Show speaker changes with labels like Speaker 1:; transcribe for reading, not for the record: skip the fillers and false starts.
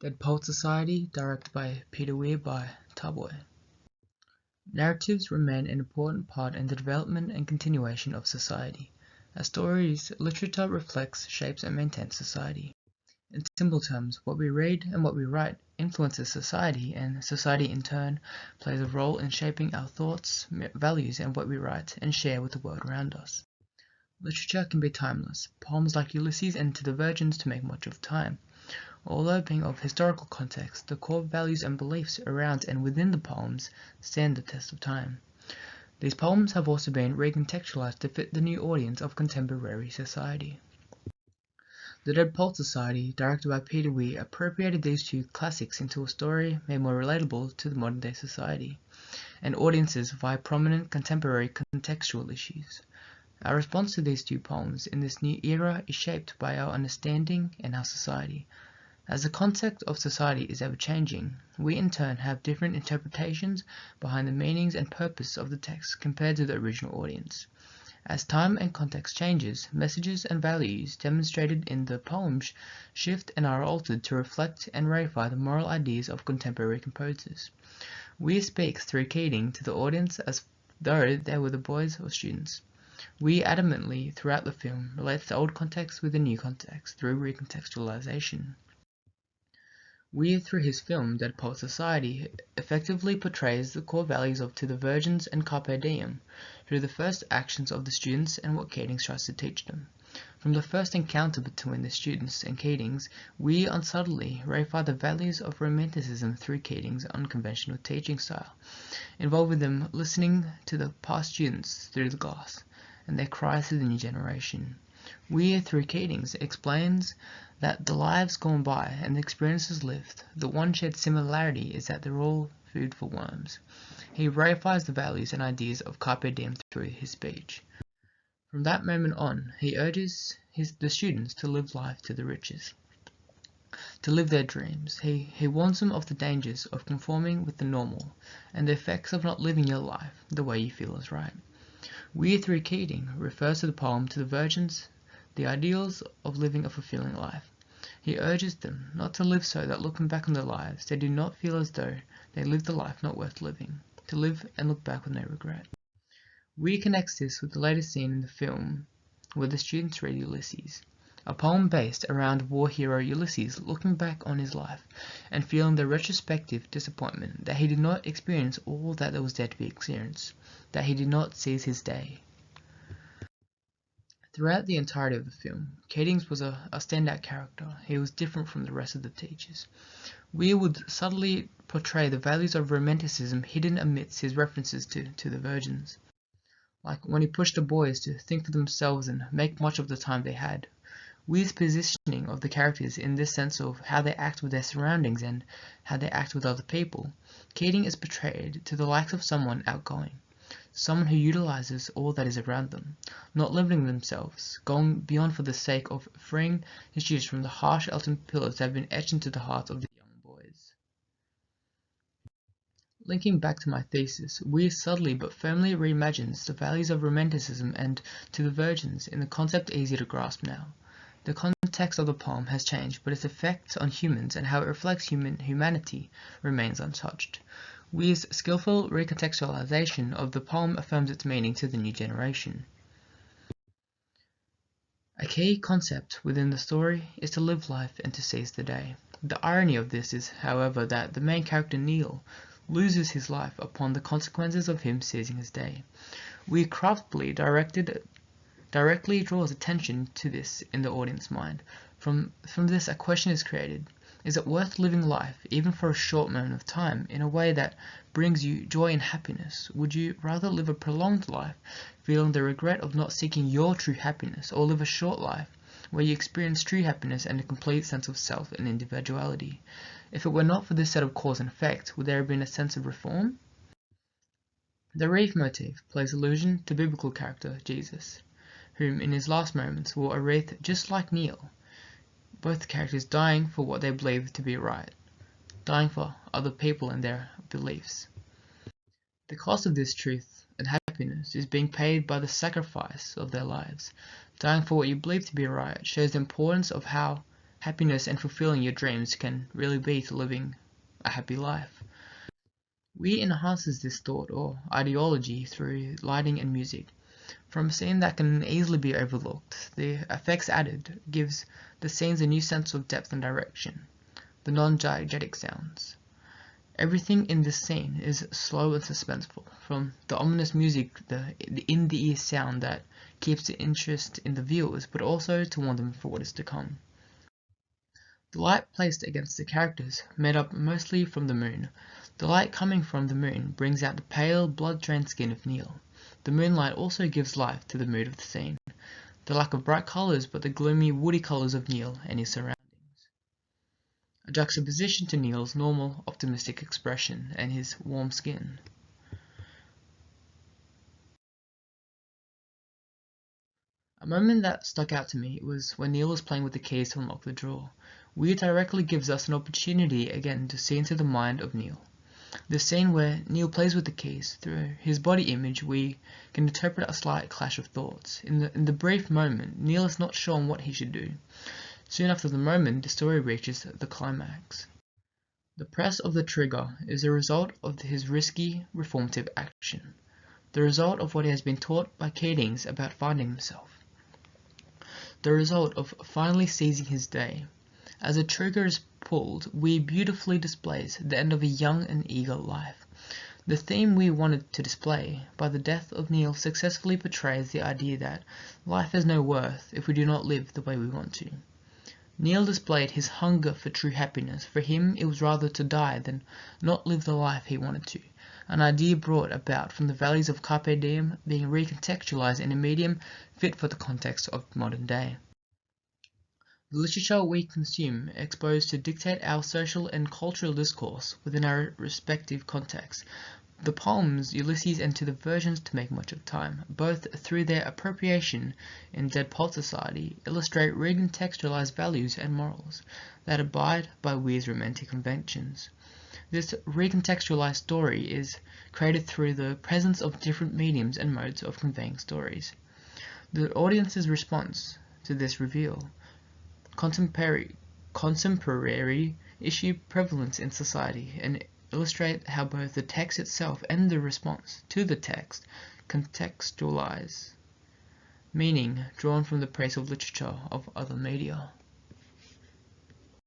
Speaker 1: Dead Poets Society, directed by Peter Weir by Tarboy. Narratives remain an important part in the development and continuation of society. As stories, literature reflects, shapes, and maintains society. In simple terms, what we read and what we write influences society, and society in turn plays a role in shaping our thoughts, values, and what we write and share with the world around us. Literature can be timeless. Poems like Ulysses and To the Virgins to make much of time. Although being of historical context, the core values and beliefs around and within the poems stand the test of time. These poems have also been recontextualized to fit the new audience of contemporary society. The Dead Poets Society, directed by Peter Weir, appropriated these two classics into a story made more relatable to the modern-day society and audiences via prominent contemporary contextual issues. Our response to these two poems in this new era is shaped by our understanding and our society. As the context of society is ever-changing, we in turn have different interpretations behind the meanings and purpose of the text compared to the original audience. As time and context changes, messages and values demonstrated in the poems shift and are altered to reflect and ratify the moral ideas of contemporary composers. Weir speaks through Keating to the audience as though they were the boys or students. Weir adamantly, throughout the film, relates the old context with the new context through recontextualization. Weir, through his film Dead Poets Society, effectively portrays the core values of To the Virgins and Carpe Diem through the first actions of the students and what Keating tries to teach them. From the first encounter between the students and Keating's, Weir unsubtly reified the values of romanticism through Keating's unconventional teaching style, involving them listening to the past students through the glass and their cries to the new generation. Weir, through Keating's, explains that the lives gone by and the experiences lived, the one shared similarity is that they're all food for worms. He reifies the values and ideas of Carpe Diem through his speech. From that moment on, he urges the students to live life to the riches, to live their dreams. He warns them of the dangers of conforming with the normal and the effects of not living your life the way you feel is right. Weir, through Keating, refers to the poem To the Virgins, the ideals of living a fulfilling life. He urges them not to live so that looking back on their lives they do not feel as though they lived a life not worth living, to live and look back with no regret. Weir connects this with the latest scene in the film where the students read Ulysses, a poem based around war hero Ulysses looking back on his life and feeling the retrospective disappointment that he did not experience all that there was there to be experienced, that he did not seize his day. Throughout the entirety of the film, Keating was a standout character. He was different from the rest of the teachers. Weir would subtly portray the values of romanticism hidden amidst his references to the virgins, like when he pushed the boys to think for themselves and make much of the time they had. Weir's positioning of the characters in this sense of how they act with their surroundings and how they act with other people, Keating is portrayed to the likes of someone outgoing, someone who utilizes all that is around them, not limiting themselves, going beyond for the sake of freeing his students from the harsh Elton pillars that have been etched into the hearts of the young boys. Linking back to my thesis, Weir subtly but firmly reimagines the values of romanticism and To the Virgins in a concept easy to grasp now. The context of the poem has changed, but its effects on humans and how it reflects humanity remains untouched. Weir's skillful recontextualization of the poem affirms its meaning to the new generation. A key concept within the story is to live life and to seize the day. The irony of this is, however, that the main character Neil loses his life upon the consequences of him seizing his day. Weir craftfully directly draws attention to this in the audience mind. From this a question is created. Is it worth living life, even for a short moment of time, in a way that brings you joy and happiness? Would you rather live a prolonged life, feeling the regret of not seeking your true happiness, or live a short life, where you experience true happiness and a complete sense of self and individuality? If it were not for this set of cause and effect, would there have been a sense of reform? The wreath motif plays allusion to biblical character Jesus, whom in his last moments wore a wreath just like Neil, both characters dying for what they believe to be right, dying for other people and their beliefs. The cost of this truth and happiness is being paid by the sacrifice of their lives. Dying for what you believe to be right shows the importance of how happiness and fulfilling your dreams can really be to living a happy life. We enhances this thought or ideology through lighting and music. From a scene that can easily be overlooked, the effects added gives the scenes a new sense of depth and direction. The non-diegetic sounds. Everything in this scene is slow and suspenseful, from the ominous music, the in-the-ear sound that keeps the interest in the viewers, but also to warn them for what is to come. The light placed against the characters, made up mostly from the moon. The light coming from the moon brings out the pale, blood-drained skin of Neil. The moonlight also gives life to the mood of the scene, the lack of bright colours but the gloomy, woody colours of Neil and his surroundings. A juxtaposition to Neil's normal, optimistic expression and his warm skin. A moment that stuck out to me was when Neil was playing with the keys to unlock the drawer. Weird directly gives us an opportunity again to see into the mind of Neil. The scene where Neil plays with the keys, through his body image we can interpret a slight clash of thoughts. In the brief moment, Neil is not sure on what he should do. Soon after the moment, the story reaches the climax. The press of the trigger is a result of his risky, reformative action, the result of what he has been taught by Keatings about finding himself, the result of finally seizing his day. As the trigger is pulled, we beautifully displays the end of a young and eager life. The theme we wanted to display by the death of Neil successfully portrays the idea that life has no worth if we do not live the way we want to. Neil displayed his hunger for true happiness. For him it was rather to die than not live the life he wanted to, an idea brought about from the values of Carpe Diem being recontextualized in a medium fit for the context of modern day. The literature we consume exposed to dictate our social and cultural discourse within our respective contexts. The poems Ulysses and To the Virgins to Make Much of Time, both through their appropriation in Dead Poet Society, illustrate recontextualized values and morals that abide by Weir's romantic conventions. This recontextualized story is created through the presence of different mediums and modes of conveying stories. The audience's response to this reveal contemporary issue prevalence in society and illustrate how both the text itself and the response to the text contextualize meaning drawn from the praise of literature of other media.